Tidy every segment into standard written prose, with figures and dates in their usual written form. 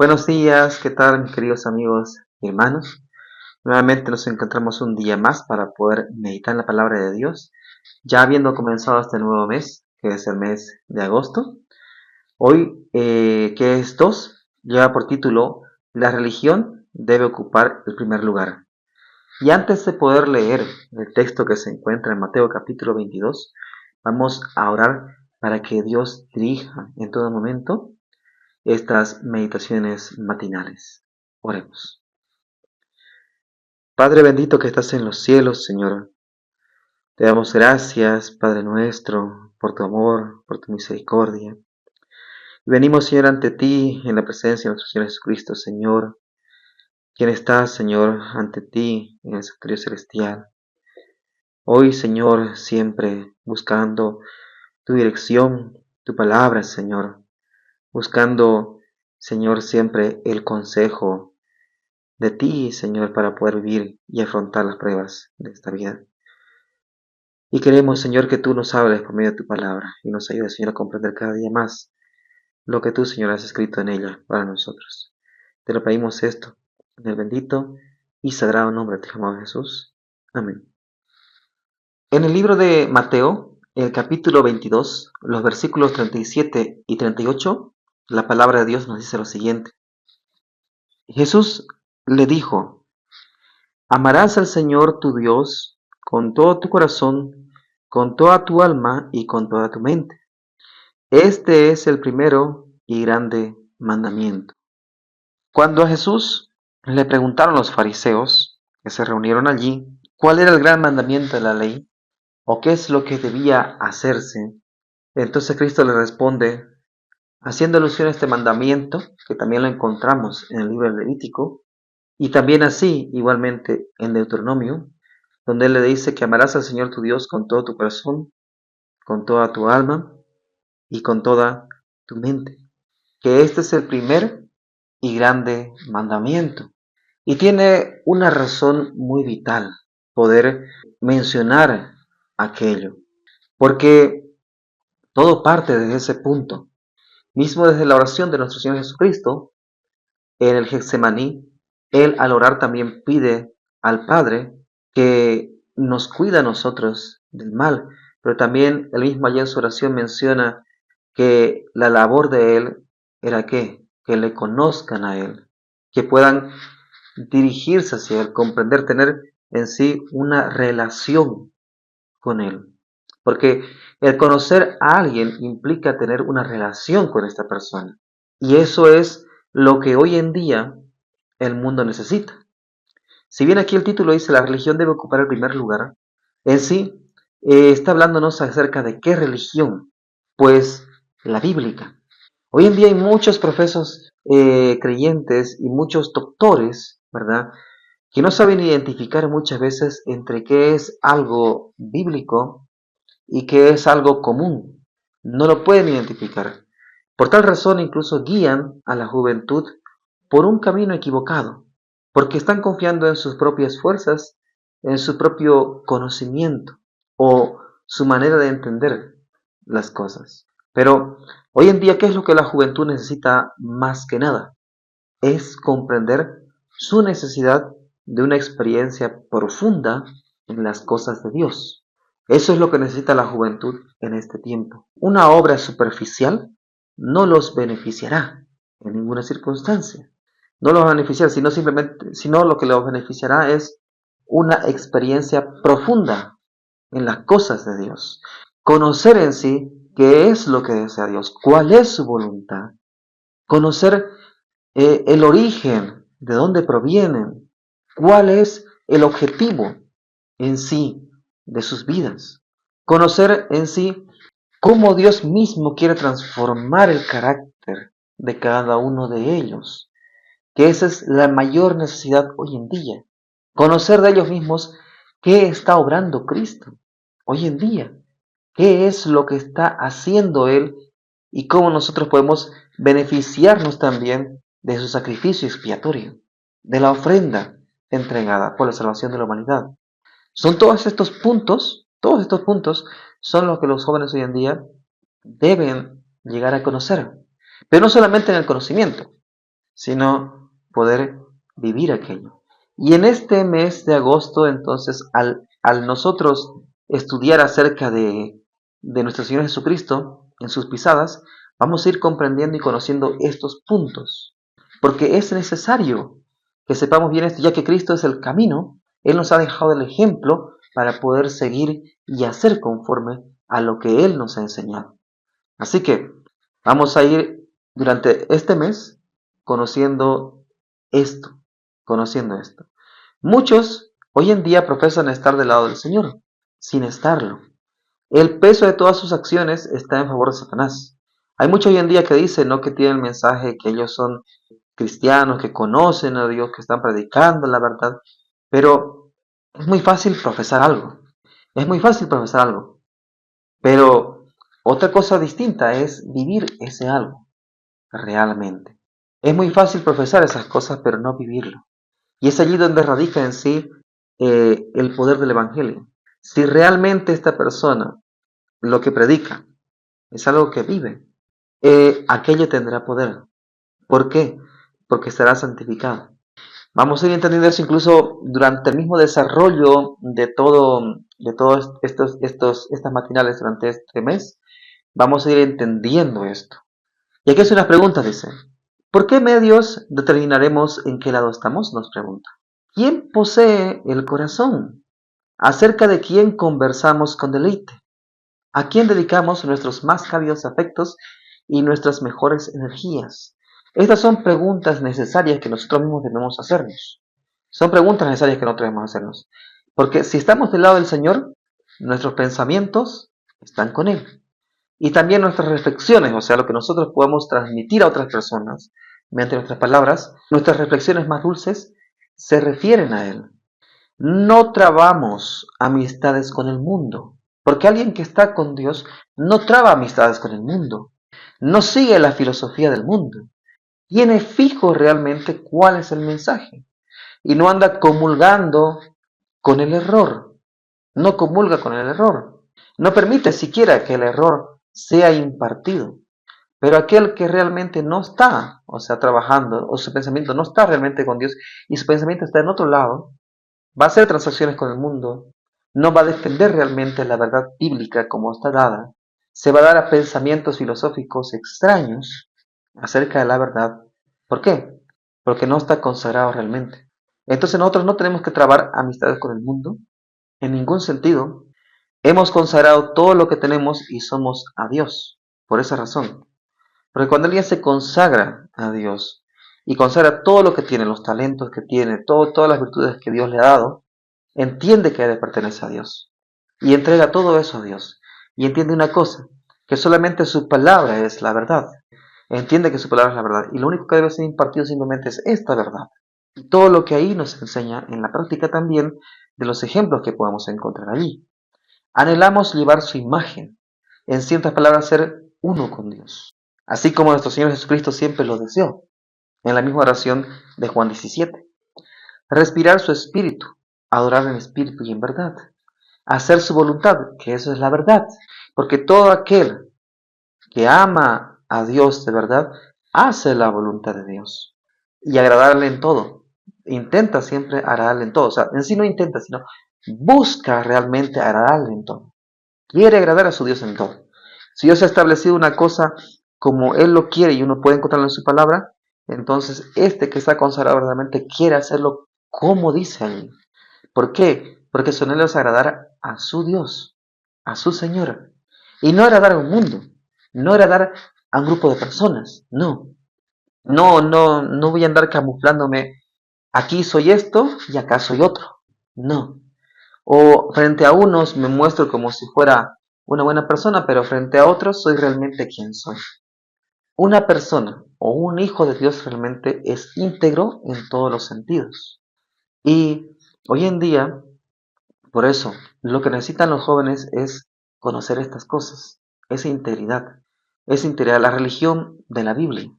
Buenos días, ¿qué tal mis queridos amigos y hermanos? Nuevamente nos encontramos un día más para poder meditar en la palabra de Dios, ya habiendo comenzado este nuevo mes, que es el mes de agosto. Hoy, que es 2, lleva por título La religión debe ocupar el primer lugar. Y antes de poder leer el texto que se encuentra en Mateo capítulo 22, vamos a orar para que Dios dirija en todo momento estas meditaciones matinales. Oremos. Padre bendito que estás en los cielos, Señor, te damos gracias, Padre nuestro, por tu amor, por tu misericordia. Y venimos, Señor, ante ti en la presencia de nuestro Señor Jesucristo, Señor, quien está, Señor, ante ti en el santuario celestial. Hoy, Señor, siempre buscando tu dirección, tu palabra, Señor, buscando, Señor, siempre el consejo de ti, Señor, para poder vivir y afrontar las pruebas de esta vida. Y queremos, Señor, que tú nos hables por medio de tu palabra y nos ayudes, Señor, a comprender cada día más lo que tú, Señor, has escrito en ella para nosotros. Te lo pedimos esto en el bendito y sagrado nombre de tu amado Jesús. Amén. En el libro de Mateo, el capítulo 22, los versículos 37 y 38, la palabra de Dios nos dice lo siguiente. Jesús le dijo: Amarás al Señor tu Dios con todo tu corazón, con toda tu alma y con toda tu mente. Este es el primero y grande mandamiento. Cuando a Jesús le preguntaron los fariseos que se reunieron allí cuál era el gran mandamiento de la ley o qué es lo que debía hacerse, entonces Cristo le responde haciendo alusión a este mandamiento, que también lo encontramos en el libro de Levítico, y también así, igualmente, en Deuteronomio, donde Él le dice que amarás al Señor tu Dios con todo tu corazón, con toda tu alma y con toda tu mente. Que este es el primer y grande mandamiento. Y tiene una razón muy vital poder mencionar aquello, porque todo parte desde ese punto. Mismo desde la oración de nuestro Señor Jesucristo, en el Getsemaní, Él al orar también pide al Padre que nos cuida a nosotros del mal, pero también Él mismo allá en su oración menciona que la labor de Él era que le conozcan a Él, que puedan dirigirse hacia Él, comprender, tener en sí una relación con Él. Porque el conocer a alguien implica tener una relación con esta persona. Y eso es lo que hoy en día el mundo necesita. Si bien aquí el título dice la religión debe ocupar el primer lugar, en sí está hablándonos acerca de qué religión, pues la bíblica. Hoy en día hay muchos profesos creyentes y muchos doctores, ¿verdad?, que no saben identificar muchas veces entre qué es algo bíblico y qué es algo común. No lo pueden identificar. Por tal razón incluso guían a la juventud por un camino equivocado, porque están confiando en sus propias fuerzas, en su propio conocimiento o su manera de entender las cosas. Pero hoy en día, ¿qué es lo que la juventud necesita más que nada? Es comprender su necesidad de una experiencia profunda en las cosas de Dios. Eso es lo que necesita la juventud en este tiempo. Una obra superficial no los beneficiará en ninguna circunstancia. No los va a beneficiar, sino lo que los beneficiará es una experiencia profunda en las cosas de Dios. Conocer en sí qué es lo que desea Dios, cuál es su voluntad. Conocer el origen, de dónde provienen, cuál es el objetivo en sí de sus vidas. Conocer en sí cómo Dios mismo quiere transformar el carácter de cada uno de ellos, que esa es la mayor necesidad hoy en día. Conocer de ellos mismos qué está obrando Cristo hoy en día, qué es lo que está haciendo Él y cómo nosotros podemos beneficiarnos también de su sacrificio expiatorio, de la ofrenda entregada por la salvación de la humanidad. Son todos estos puntos son los que los jóvenes hoy en día deben llegar a conocer, pero no solamente en el conocimiento, sino poder vivir aquello. Y en este mes de agosto, entonces, al nosotros estudiar acerca de nuestro Señor Jesucristo en sus pisadas, vamos a ir comprendiendo y conociendo estos puntos, porque es necesario que sepamos bien esto, ya que Cristo es el camino, Él nos ha dejado el ejemplo para poder seguir y hacer conforme a lo que Él nos ha enseñado. Así que vamos a ir durante este mes conociendo esto, conociendo esto. Muchos hoy en día profesan estar del lado del Señor, sin estarlo. El peso de todas sus acciones está en favor de Satanás. Hay muchos hoy en día que dicen, ¿no?, que tienen el mensaje, que ellos son cristianos, que conocen a Dios, que están predicando la verdad, pero es muy fácil profesar algo. Es muy fácil profesar algo, pero otra cosa distinta es vivir ese algo realmente. Es muy fácil profesar esas cosas, pero no vivirlo. Y es allí donde radica en sí el poder del Evangelio. Si realmente esta persona lo que predica es algo que vive, aquello tendrá poder. ¿Por qué? Porque estará santificado. Vamos a ir entendiendo eso incluso durante el mismo desarrollo de todos estas matinales durante este mes. Vamos a ir entendiendo esto. Y aquí hace unas preguntas, dice. ¿Por qué medios determinaremos en qué lado estamos? Nos pregunta. ¿Quién posee el corazón? ¿Acerca de quién conversamos con deleite? ¿A quién dedicamos nuestros más cálidos afectos y nuestras mejores energías? Estas son preguntas necesarias que nosotros mismos debemos hacernos. Son preguntas necesarias que nosotros debemos hacernos. Porque si estamos del lado del Señor, nuestros pensamientos están con Él. Y también nuestras reflexiones, o sea, lo que nosotros podemos transmitir a otras personas mediante nuestras palabras, nuestras reflexiones más dulces se refieren a Él. No trabamos amistades con el mundo, porque alguien que está con Dios no traba amistades con el mundo, no sigue la filosofía del mundo, tiene fijo realmente cuál es el mensaje y no anda comulgando con el error, no comulga con el error, no permite siquiera que el error sea impartido. Pero aquel que realmente no está, o sea, trabajando, o su pensamiento no está realmente con Dios y su pensamiento está en otro lado, va a hacer transacciones con el mundo, no va a defender realmente la verdad bíblica como está dada, se va a dar a pensamientos filosóficos extraños acerca de la verdad. ¿Por qué? Porque no está consagrado realmente. Entonces nosotros no tenemos que trabar amistades con el mundo, en ningún sentido. Hemos consagrado todo lo que tenemos y somos a Dios, por esa razón. Porque cuando alguien se consagra a Dios y consagra todo lo que tiene, los talentos que tiene, todas las virtudes que Dios le ha dado, entiende que le pertenece a Dios y entrega todo eso a Dios. Y entiende una cosa, que solamente su palabra es la verdad. Entiende que su palabra es la verdad y lo único que debe ser impartido simplemente es esta verdad. Y todo lo que ahí nos enseña en la práctica también de los ejemplos que podemos encontrar allí. Anhelamos llevar su imagen, en ciertas palabras ser uno con Dios, así como nuestro Señor Jesucristo siempre lo deseó, en la misma oración de Juan 17. Respirar su espíritu, adorar en espíritu y en verdad, hacer su voluntad, que eso es la verdad, porque todo aquel que ama a Dios de verdad, hace la voluntad de Dios y agradarle en todo. Intenta siempre agradarle en todo, o sea, en sí no intenta, sino busca realmente agradarle en todo. Quiere agradar a su Dios en todo. Si Dios ha establecido una cosa como Él lo quiere y uno puede encontrarlo en su palabra, entonces este que está consagrado verdaderamente quiere hacerlo como dice allí. ¿Por qué? Porque su anhelo es agradar a su Dios, a su Señor. Y no agradar a un mundo, no agradar a un grupo de personas, no. No voy a andar camuflándome, aquí soy esto y acá soy otro. No. O frente a unos me muestro como si fuera una buena persona, pero frente a otros soy realmente quien soy. Una persona o un hijo de Dios realmente es íntegro en todos los sentidos. Y hoy en día, por eso, lo que necesitan los jóvenes es conocer estas cosas, esa integridad, la religión de la Biblia.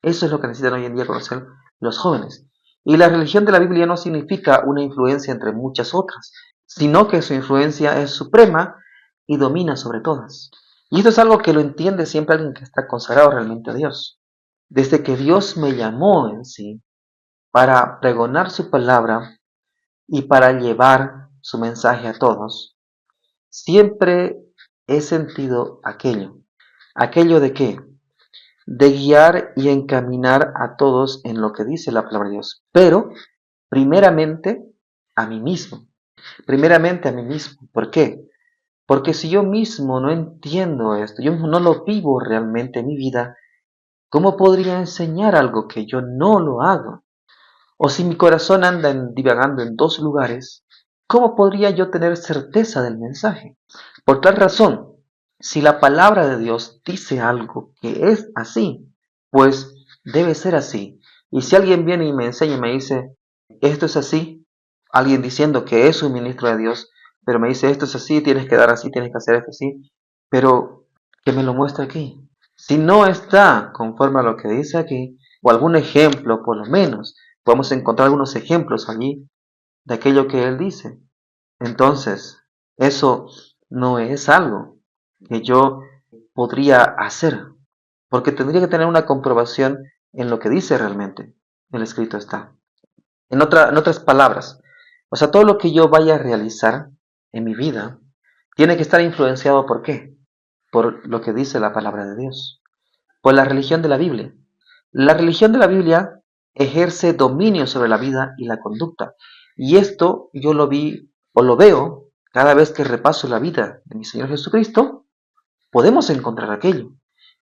Eso es lo que necesitan hoy en día conocer los jóvenes. Y la religión de la Biblia no significa una influencia entre muchas otras, sino que su influencia es suprema y domina sobre todas. Y esto es algo que lo entiende siempre alguien que está consagrado realmente a Dios. Desde que Dios me llamó en sí para pregonar su palabra y para llevar su mensaje a todos, siempre he sentido aquello de qué, de guiar y encaminar a todos en lo que dice la palabra de Dios, pero primeramente a mí mismo, primeramente a mí mismo. ¿Por qué? Porque si yo mismo no entiendo esto, yo mismo no lo vivo realmente en mi vida, ¿cómo podría enseñar algo que yo no lo hago? O si mi corazón anda divagando en dos lugares, ¿cómo podría yo tener certeza del mensaje? Por tal razón, si la palabra de Dios dice algo que es así, pues debe ser así. Y si alguien viene y me enseña y me dice, esto es así, alguien diciendo que es un ministro de Dios, pero me dice, esto es así, tienes que dar así, tienes que hacer esto así, pero que me lo muestre aquí. Si no está conforme a lo que dice aquí, o algún ejemplo por lo menos, podemos encontrar algunos ejemplos allí de aquello que él dice. Entonces, eso no es algo que yo podría hacer, porque tendría que tener una comprobación en lo que dice realmente. El escrito está. En otras palabras, o sea, todo lo que yo vaya a realizar en mi vida tiene que estar influenciado ¿por qué? Por lo que dice la palabra de Dios, por la religión de la Biblia. La religión de la Biblia ejerce dominio sobre la vida y la conducta. Y esto yo lo vi o lo veo cada vez que repaso la vida de mi Señor Jesucristo, podemos encontrar aquello.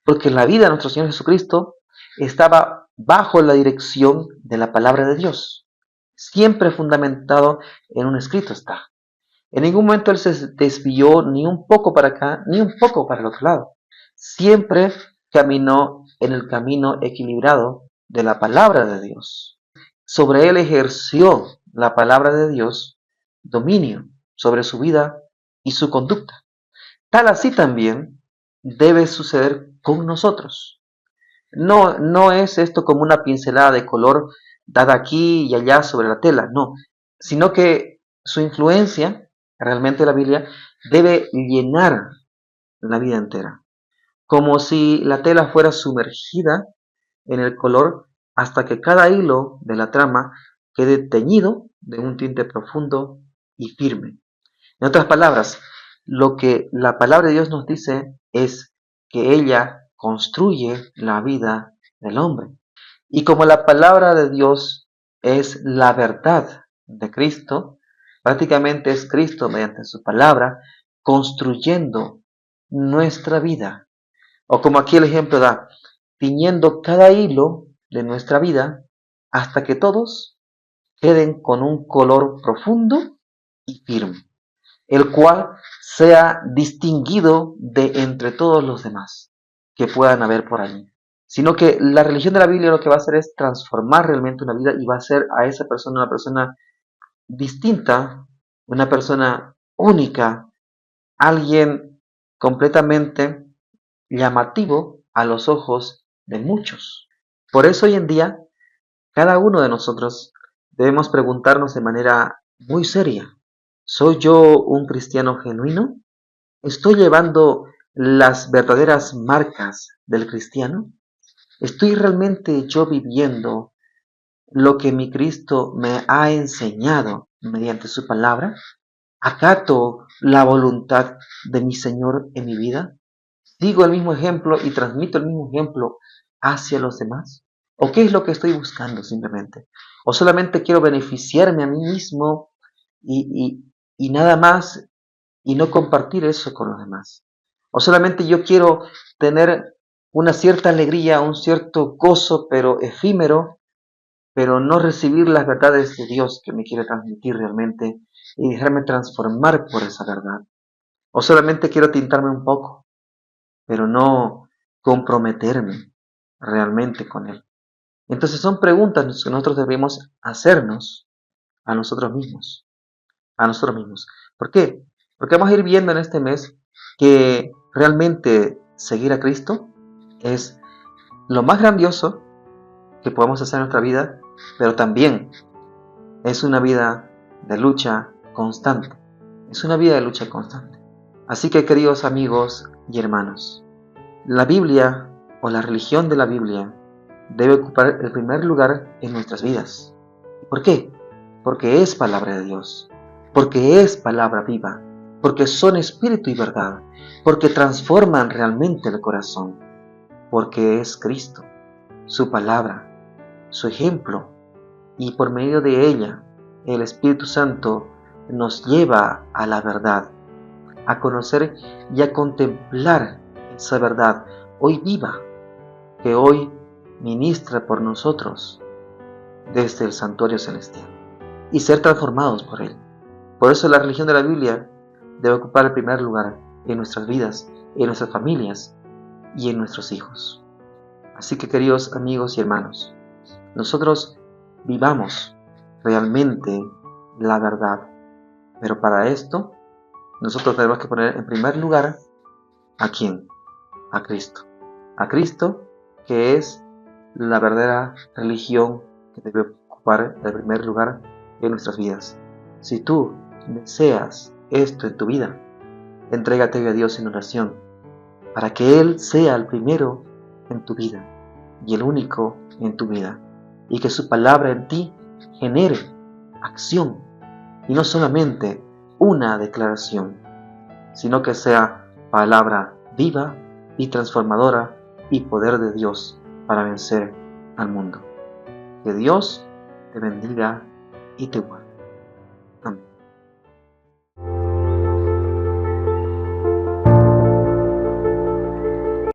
Porque la vida de nuestro Señor Jesucristo estaba bajo la dirección de la palabra de Dios. Siempre fundamentado en un escrito está. En ningún momento él se desvió ni un poco para acá, ni un poco para el otro lado. Siempre caminó en el camino equilibrado de la palabra de Dios. Sobre él ejerció la palabra de Dios dominio sobre su vida y su conducta. Tal así también debe suceder con nosotros. No es esto como una pincelada de color dada aquí y allá sobre la tela, no, sino que su influencia, realmente la Biblia, debe llenar la vida entera, como si la tela fuera sumergida en el color hasta que cada hilo de la trama quede teñido de un tinte profundo y firme. En otras palabras, lo que la palabra de Dios nos dice es que ella construye la vida del hombre. Y como la palabra de Dios es la verdad de Cristo, prácticamente es Cristo mediante su palabra construyendo nuestra vida. O como aquí el ejemplo da, tiñendo cada hilo de nuestra vida hasta que todos queden con un color profundo y firme, el cual sea distinguido de entre todos los demás que puedan haber por allí. Sino que la religión de la Biblia lo que va a hacer es transformar realmente una vida y va a hacer a esa persona una persona distinta, una persona única, alguien completamente llamativo a los ojos de muchos. Por eso hoy en día, cada uno de nosotros debemos preguntarnos de manera muy seria, ¿soy yo un cristiano genuino? ¿Estoy llevando las verdaderas marcas del cristiano? ¿Estoy realmente yo viviendo lo que mi Cristo me ha enseñado mediante su palabra? ¿Acato la voluntad de mi Señor en mi vida? ¿Sigo el mismo ejemplo y transmito el mismo ejemplo hacia los demás? ¿O qué es lo que estoy buscando simplemente? ¿O solamente quiero beneficiarme a mí mismo y nada más y no compartir eso con los demás? ¿O solamente yo quiero tener una cierta alegría, un cierto gozo, pero efímero, pero no recibir las verdades de Dios que me quiere transmitir realmente y dejarme transformar por esa verdad? ¿O solamente quiero tintarme un poco, pero no comprometerme realmente con Él? Entonces son preguntas que nosotros debemos hacernos a nosotros mismos, a nosotros mismos. ¿Por qué? Porque vamos a ir viendo en este mes que realmente seguir a Cristo es lo más grandioso que podemos hacer en nuestra vida, pero también es una vida de lucha constante. Es una vida de lucha constante. Así que, queridos amigos y hermanos, la Biblia o la religión de la Biblia debe ocupar el primer lugar en nuestras vidas. ¿Por qué? Porque es palabra de Dios, porque es palabra viva, porque son espíritu y verdad, porque transforman realmente el corazón, porque es Cristo, su palabra, su ejemplo, y por medio de ella el Espíritu Santo nos lleva a la verdad, a conocer y a contemplar esa verdad hoy viva, que hoy ministra por nosotros desde el santuario celestial, y ser transformados por él. Por eso la religión de la Biblia debe ocupar el primer lugar en nuestras vidas, en nuestras familias y en nuestros hijos. Así que, queridos amigos y hermanos, nosotros vivamos realmente la verdad, pero para esto nosotros tenemos que poner en primer lugar ¿a quién? A Cristo. A Cristo, que es la verdadera religión que debe ocupar el primer lugar en nuestras vidas. Si tú deseas esto en tu vida, entrégate a Dios en oración, para que Él sea el primero en tu vida y el único en tu vida, y que su palabra en ti genere acción, y no solamente una declaración, sino que sea palabra viva y transformadora y poder de Dios para vencer al mundo. Que Dios te bendiga y te guarde.